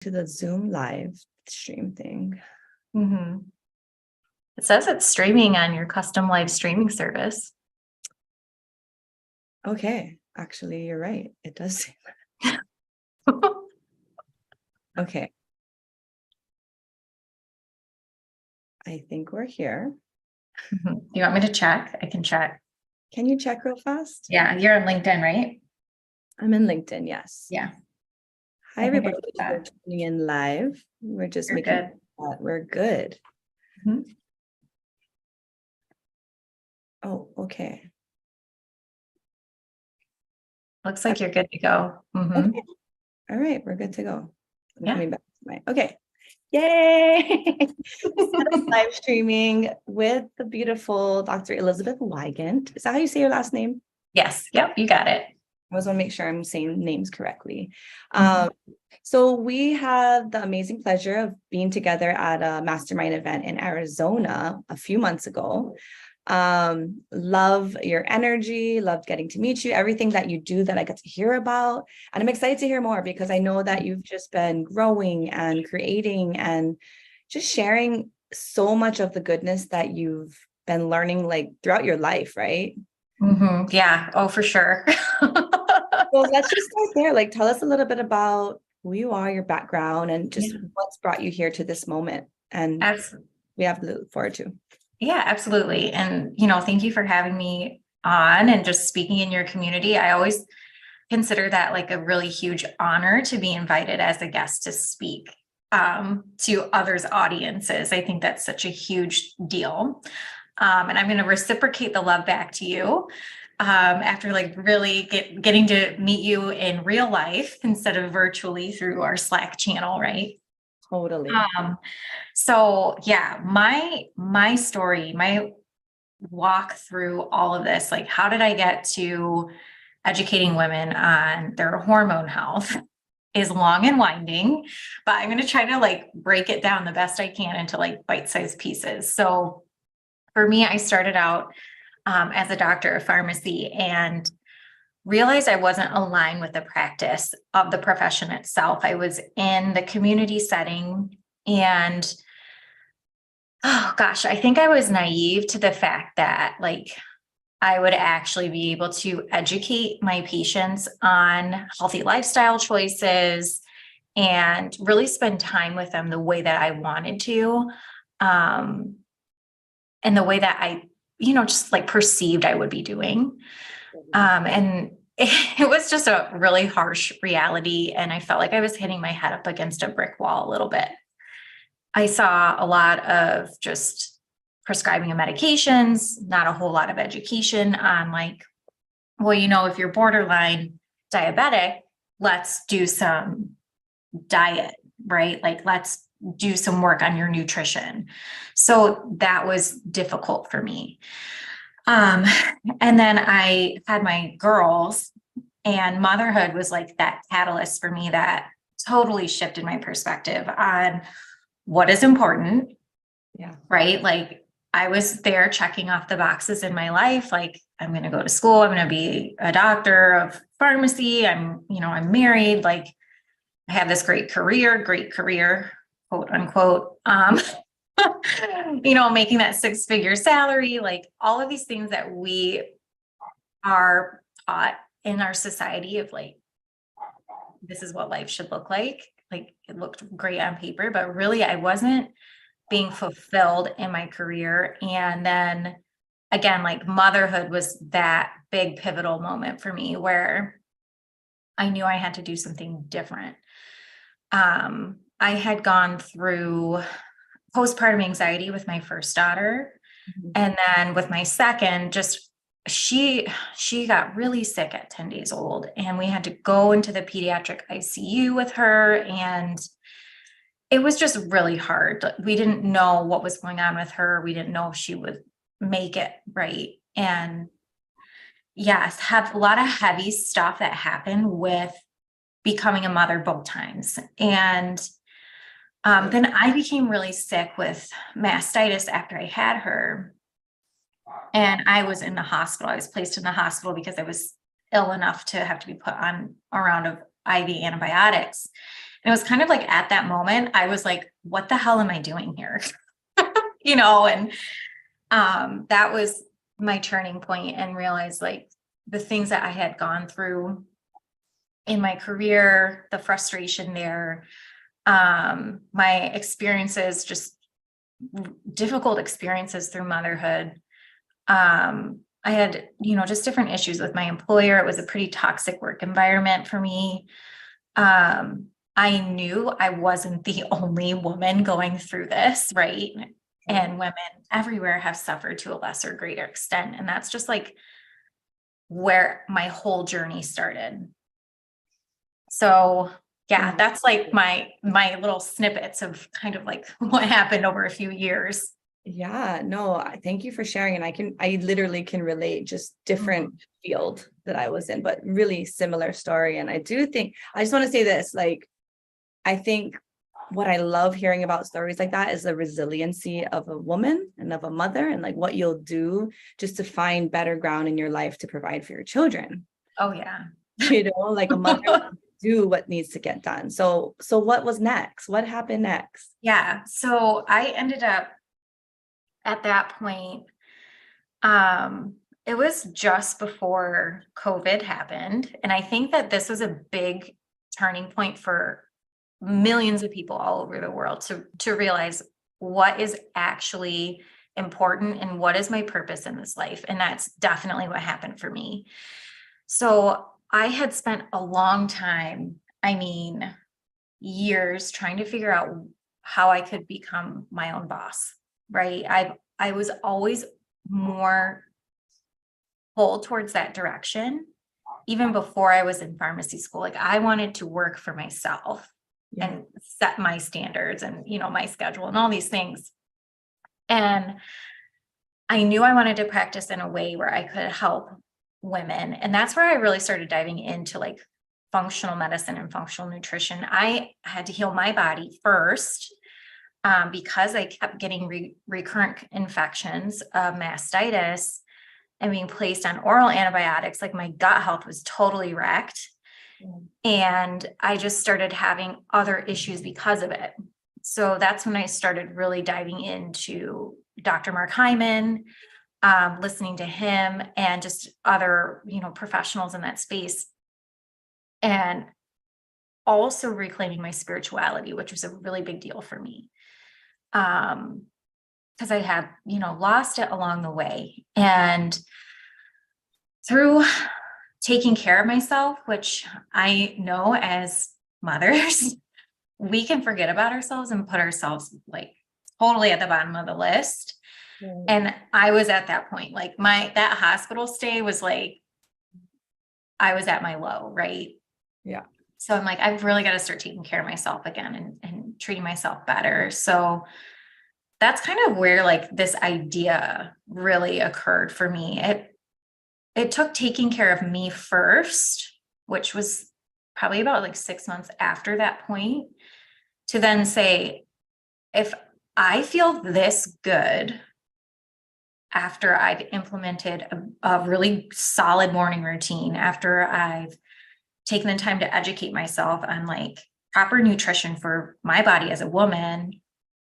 to the Zoom live stream thing. Mm-hmm. It says it's streaming on your custom live streaming service. Okay, actually, you're right. It does say that. Okay. I think we're here. Do you want me to check? I can check. Can you check real fast? Yeah, you're on LinkedIn, right? I'm in LinkedIn, yes. Yeah. Hi, everybody. We're tuning in live. We're just making good. sure that we're good. Mm-hmm. Oh, okay. Looks like you're good to go. Mm-hmm. Okay. All right, we're good to go. I'm Yeah. coming back to my okay. Yay! Live streaming with the beautiful Dr. Elisabeth Wygant. Is that how you say your last name? Yes. Yep. You got it. I always want to make sure I'm saying names correctly. Mm-hmm. So we had the amazing pleasure of being together at a mastermind event in Arizona a few months ago. Love your energy, loved getting to meet you, everything that you do that I got to hear about. And I'm excited to hear more because I know that you've just been growing and creating and just sharing so much of the goodness that you've been learning like throughout your life, right? Mm-hmm. Yeah. Oh, for sure. Well, let's just start there. Like, tell us a little bit about who you are, your background, and just what's brought you here to this moment. And we have to look forward to. Yeah, absolutely. And, thank you for having me on and just speaking in your community. I always consider that like a really huge honor to be invited as a guest to speak to others' audiences. I think that's such a huge deal. And I'm going to reciprocate the love back to you after like really getting to meet you in real life instead of virtually through our Slack channel, right? Totally. So yeah, my story, my walk through all of this, like how did I get to educating women on their hormone health is long and winding, but I'm going to try to like break it down the best I can into like bite-sized pieces. So for me, I started out as a doctor of pharmacy and realized I wasn't aligned with the practice of the profession itself. I was in the community setting and oh gosh, I think I was naive to the fact that like I would actually be able to educate my patients on healthy lifestyle choices and really spend time with them the way that I wanted to. And the way that I, just like perceived I would be doing. And it was just a really harsh reality. And I felt like I was hitting my head up against a brick wall a little bit. I saw a lot of just prescribing of medications, not a whole lot of education on like, well, if you're borderline diabetic, let's do some diet, right? Like, let's do some work on your nutrition. So that was difficult for me. And then I had my girls, and motherhood was like that catalyst for me that totally shifted my perspective on what is important. Yeah. Right. Like I was there checking off the boxes in my life. Like I'm going to go to school. I'm going to be a doctor of pharmacy. I'm married. Like I have this great career, quote unquote. Making that 6-figure salary, like all of these things that we are taught in our society of like, this is what life should look like. Like it looked great on paper, but really I wasn't being fulfilled in my career. And then again, like motherhood was that big pivotal moment for me where I knew I had to do something different. I had gone through postpartum anxiety with my first daughter. Mm-hmm. And then with my second, just she got really sick at 10 days old and we had to go into the pediatric ICU with her. And it was just really hard. We didn't know what was going on with her. We didn't know if she would make it, right? And yes, have a lot of heavy stuff that happened with becoming a mother both times. And then I became really sick with mastitis after I had her. And I was in the hospital. I was placed in the hospital because I was ill enough to have to be put on a round of IV antibiotics. it was kind of like at that moment, I was like, what the hell am I doing here? You know, and that was my turning point, and realized like the things that I had gone through in my career, the frustration there, my experiences, just difficult experiences through motherhood. I had, you know, just different issues with my employer. It was a pretty toxic work environment for me. I knew I wasn't the only woman going through this, right? And women everywhere have suffered to a lesser, greater extent. And that's just like where my whole journey started. So yeah, that's like my little snippets of kind of like what happened over a few years. Yeah, no, thank you for sharing. And I literally can relate, just different field that I was in, but really similar story. And I do think, I just want to say this, like, I think what I love hearing about stories like that is the resiliency of a woman and of a mother, and like what you'll do just to find better ground in your life to provide for your children. Oh yeah. You know, like a mother will do what needs to get done. So what was next? What happened next? Yeah. So I ended up at that point, it was just before COVID happened. And I think that this was a big turning point for millions of people all over the world to realize what is actually important and what is my purpose in this life. And that's definitely what happened for me. So I had spent a long time, I mean, years trying to figure out how I could become my own boss, right? I was always more pulled towards that direction, even before I was in pharmacy school. Like I wanted to work for myself and set my standards and, you know, my schedule and all these things. And I knew I wanted to practice in a way where I could help women. And that's where I really started diving into like functional medicine and functional nutrition. I had to heal my body first, because I kept getting recurrent infections of mastitis and being placed on oral antibiotics. Like my gut health was totally wrecked. And I just started having other issues because of it. So that's when I started really diving into Dr. Mark Hyman, listening to him and just other, you know, professionals in that space. And also reclaiming my spirituality, which was a really big deal for me. Because I had, you know, lost it along the way. And through taking care of myself, which I know as mothers, we can forget about ourselves and put ourselves like totally at the bottom of the list. And I was at that point, like that hospital stay was like, I was at my low, right? Yeah. So I'm like, I've really got to start taking care of myself again and treating myself better. So that's kind of where like this idea really occurred for me. It took taking care of me first, which was probably about like 6 months after that point, to then say, if I feel this good after I've implemented a really solid morning routine, after I've taken the time to educate myself on like proper nutrition for my body as a woman,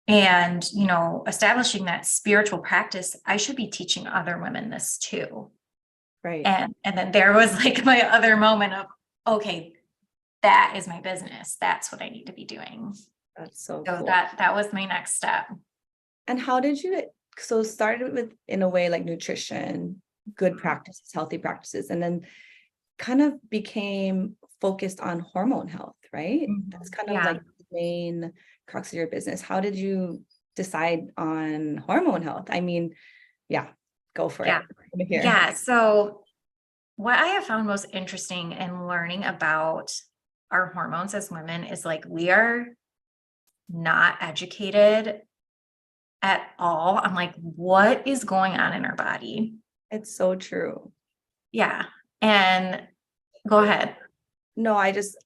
and, you know, establishing that spiritual practice, I should be teaching other women this too. Right. And then there was like my other moment of, okay, that is my business. That's what I need to be doing. That's so So cool. that was my next step. And how did you, so started with, in a way, like nutrition, good practices, healthy practices, and then kind of became focused on hormone health, right? That's kind of like the main crux of your business. How did you decide on hormone health? I mean, yeah, go for it. Yeah. So what I have found most interesting in learning about our hormones as women is like, we are not educated at all on like what is going on in our body. It's so true. Yeah. And go ahead. No, I just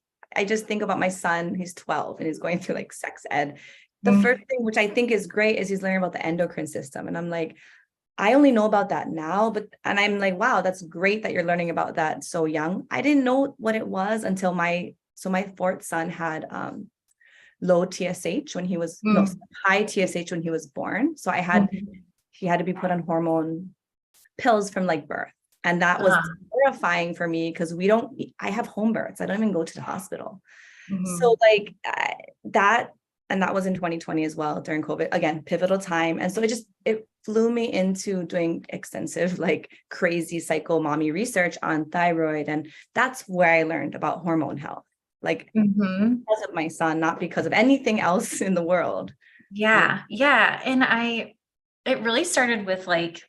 think about my son. He's 12 and he's going through like sex ed. The first thing, which I think is great, is he's learning about the endocrine system. And I'm like, I only know about that now, and I'm like, wow, that's great that you're learning about that so young. I didn't know what it was until my So my fourth son had low TSH when he was, no, Mm. high TSH when he was born. So he had to be put on hormone pills from like birth. And that was terrifying for me because I have home births. I don't even go to the hospital. So like that, and that was in 2020 as well during COVID, again, pivotal time. And so it flew me into doing extensive, like crazy psycho mommy research on thyroid. And that's where I learned about hormone health, like because of my son, not because of anything else in the world. Yeah. Yeah. And it really started with like,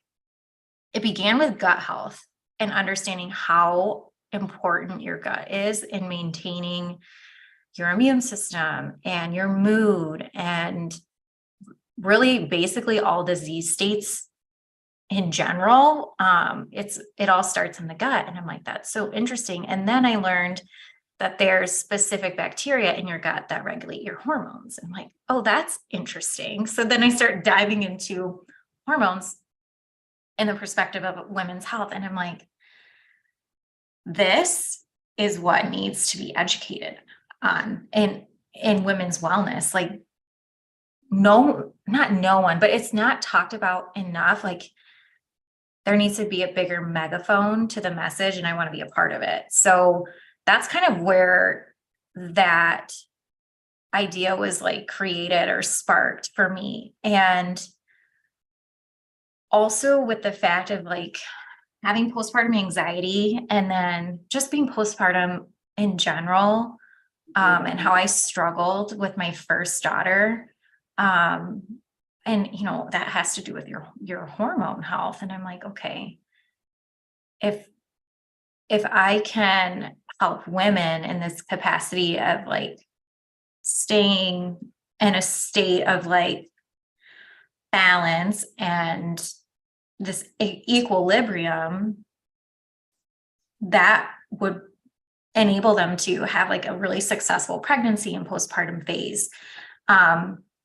it began with gut health and understanding how important your gut is in maintaining your immune system and your mood and really basically all disease states in general. It all starts in the gut. And I'm like, that's so interesting. And then I learned that there's specific bacteria in your gut that regulate your hormones. I'm like, oh, that's interesting. So then I start diving into hormones in the perspective of women's health. And I'm like, this is what needs to be educated on in women's wellness. Like, no, not no one, but it's not talked about enough. Like, there needs to be a bigger megaphone to the message, and I want to be a part of it. So that's kind of where that idea was like created or sparked for me. And also with the fact of like having postpartum anxiety and then just being postpartum in general, and how I struggled with my first daughter. And that has to do with your hormone health. And I'm like, okay, if I can help women in this capacity of like staying in a state of like balance and this equilibrium, that would enable them to have like a really successful pregnancy and postpartum phase.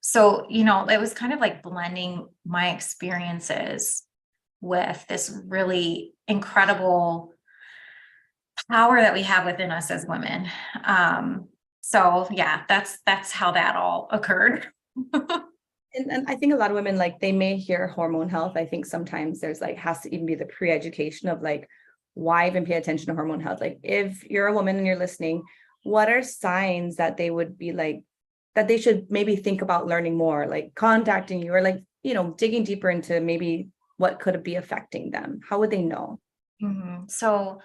So, it was kind of like blending my experiences with this really incredible power that we have within us as women. So yeah, that's how that all occurred. And I think a lot of women, like, they may hear hormone health. I think sometimes there's like, has to even be the pre-education of like, why even pay attention to hormone health? Like, if you're a woman and you're listening, what are signs that they would be like, that they should maybe think about learning more, like contacting you or like, digging deeper into maybe what could be affecting them? How would they know? So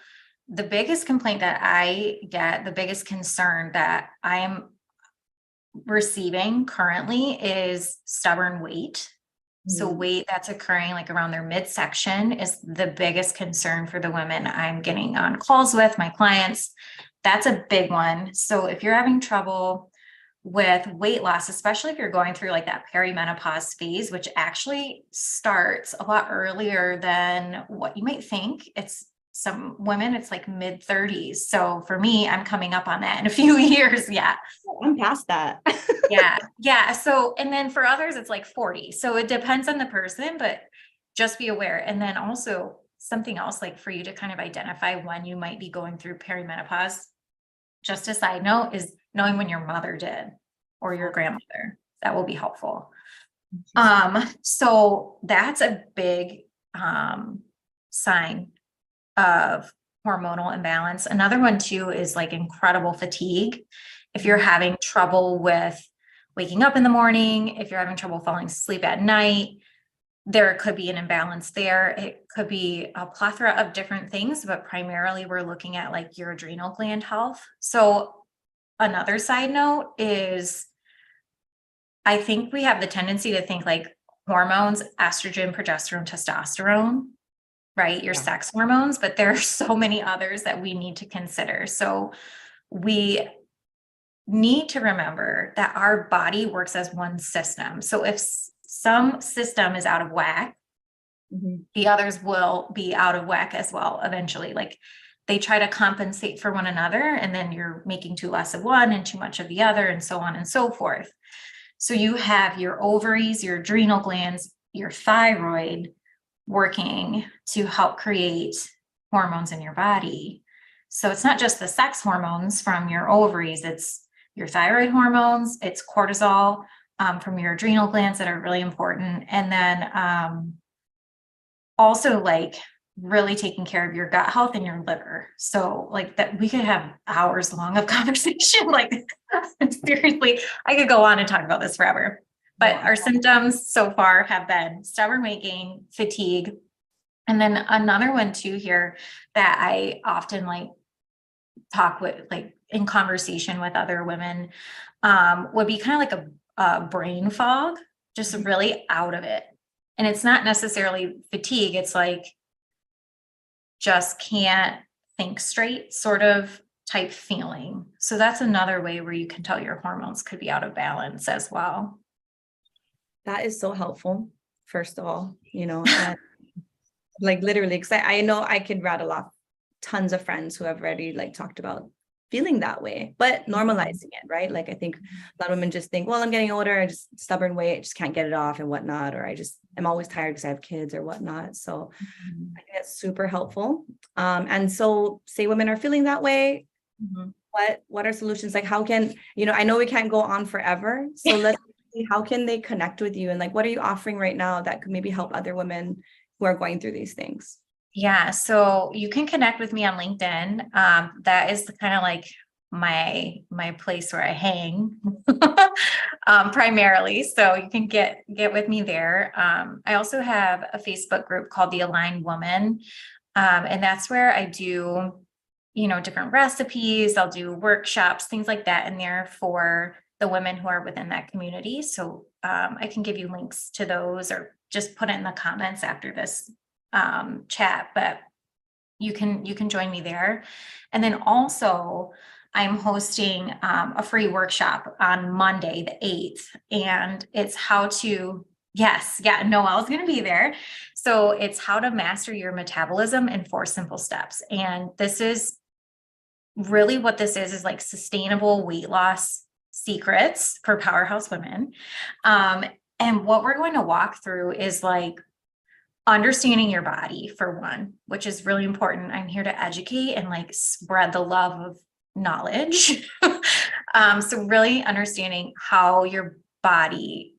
the biggest complaint that I get, the biggest concern that I'm receiving currently is stubborn weight. So weight that's occurring like around their midsection is the biggest concern for the women I'm getting on calls with, my clients. That's a big one. So if you're having trouble with weight loss, especially if you're going through like that perimenopause phase, which actually starts a lot earlier than what you might think. It's some women, it's like mid 30s. So for me, I'm coming up on that in a few years. Yeah. I'm past that. Yeah. Yeah. So, and then for others, it's like 40. So it depends on the person, but just be aware. And then also something else like for you to kind of identify when you might be going through perimenopause. Just a side note is knowing when your mother did or your grandmother. That will be helpful. So that's a big sign of hormonal imbalance. Another one too is like incredible fatigue. If you're having trouble with waking up in the morning, if you're having trouble falling asleep at night, there could be an imbalance there. It could be a plethora of different things, but primarily we're looking at like your adrenal gland health. So another side note is I think we have the tendency to think like hormones, estrogen, progesterone, testosterone, right? Your sex hormones, but there are so many others that we need to consider. So we need to remember that our body works as one system. So if some system is out of whack, the others will be out of whack as well eventually. Like they try to compensate for one another, and then you're making too less of one and too much of the other, and so on and so forth. So you have your ovaries, your adrenal glands, your thyroid working to help create hormones in your body. So it's not just the sex hormones from your ovaries, it's your thyroid hormones, it's cortisol from your adrenal glands that are really important. And then also like really taking care of your gut health and your liver. So like that we could have hours long of conversation. Like seriously, I could go on and talk about this forever. But our symptoms so far have been stubborn weight gain, fatigue. And then another one too here that I often like talk with, like in conversation with other women, would be kind of like a brain fog, just really out of it. And it's not necessarily fatigue. It's like, just can't think straight sort of type feeling. So that's another way where you can tell your hormones could be out of balance as well. That is so helpful, first of all, and like literally, because I know I could rattle off tons of friends who have already like talked about feeling that way, but normalizing it, right? Like I think a lot of women just think, well, I'm getting older, I just stubborn weight, I just can't get it off and whatnot, or I'm always tired because I have kids or whatnot. So I think that's super helpful. And so say women are feeling that way, what are solutions? Like how can, I know we can't go on forever. So let's see, how can they connect with you? And like, what are you offering right now that could maybe help other women who are going through these things? Yeah, so you can connect with me on LinkedIn. That is the kind of like my place where I hang primarily. So you can get with me there. I also have a Facebook group called the Aligned Woman. And that's where I do, different recipes. I'll do workshops, things like that in there for the women who are within that community. So I can give you links to those or just put it in the comments after this chat, but you can join me there. And then also I'm hosting a free workshop on Monday, the 8th, and it's how to, Noelle's going to be there. So it's how to master your metabolism in 4 simple steps. And this is really what this is like sustainable weight loss secrets for powerhouse women. And what we're going to walk through is like understanding your body for one, which is really important. I'm here to educate and like spread the love of knowledge. So really understanding how your body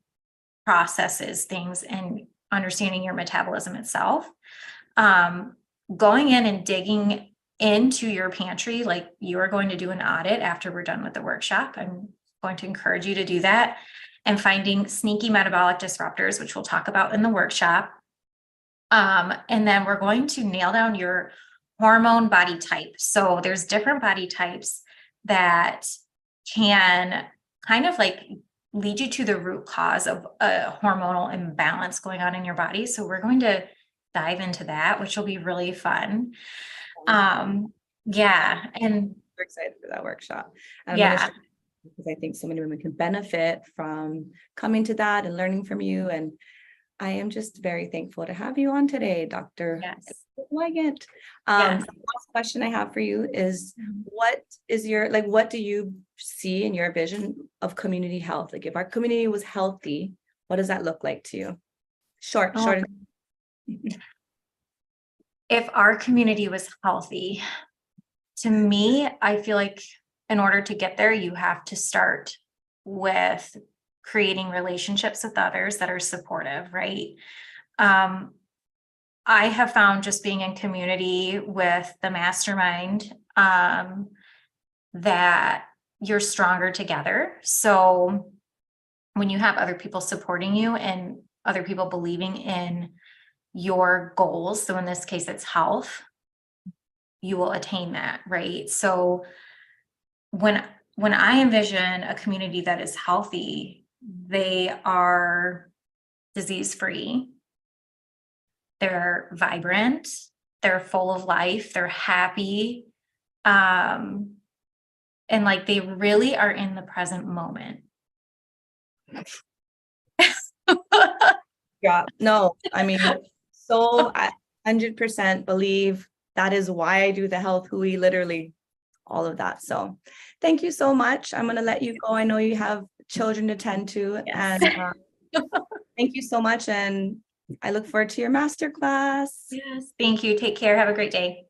processes things and understanding your metabolism itself. Going in and digging into your pantry, like you are going to do an audit after we're done with the workshop. I'm going to encourage you to do that, and finding sneaky metabolic disruptors, which we'll talk about in the workshop. And then we're going to nail down your hormone body type. So there's different body types that can kind of like lead you to the root cause of a hormonal imbalance going on in your body. So we're going to dive into that, which will be really fun. And We're excited for that workshop. And because I think so many women can benefit from coming to that and learning from you. And I am just very thankful to have you on today, Dr. Wygant. The last question I have for you is, what do you see in your vision of community health? Like if our community was healthy, what does that look like to you? Short. If our community was healthy, to me, I feel like in order to get there, you have to start with creating relationships with others that are supportive, right? I have found just being in community with the mastermind that you're stronger together. So when you have other people supporting you and other people believing in your goals, so in this case, it's health, you will attain that, right? So when I envision a community that is healthy, they are disease-free, they're vibrant, they're full of life, they're happy, and like they really are in the present moment. Yeah, no, I mean, so I 100% believe that is why I do the health hui, literally all of that. So thank you so much. I'm going to let you go. I know you have children to tend to, and thank you so much. And I look forward to your masterclass. Yes, thank you. Take care. Have a great day.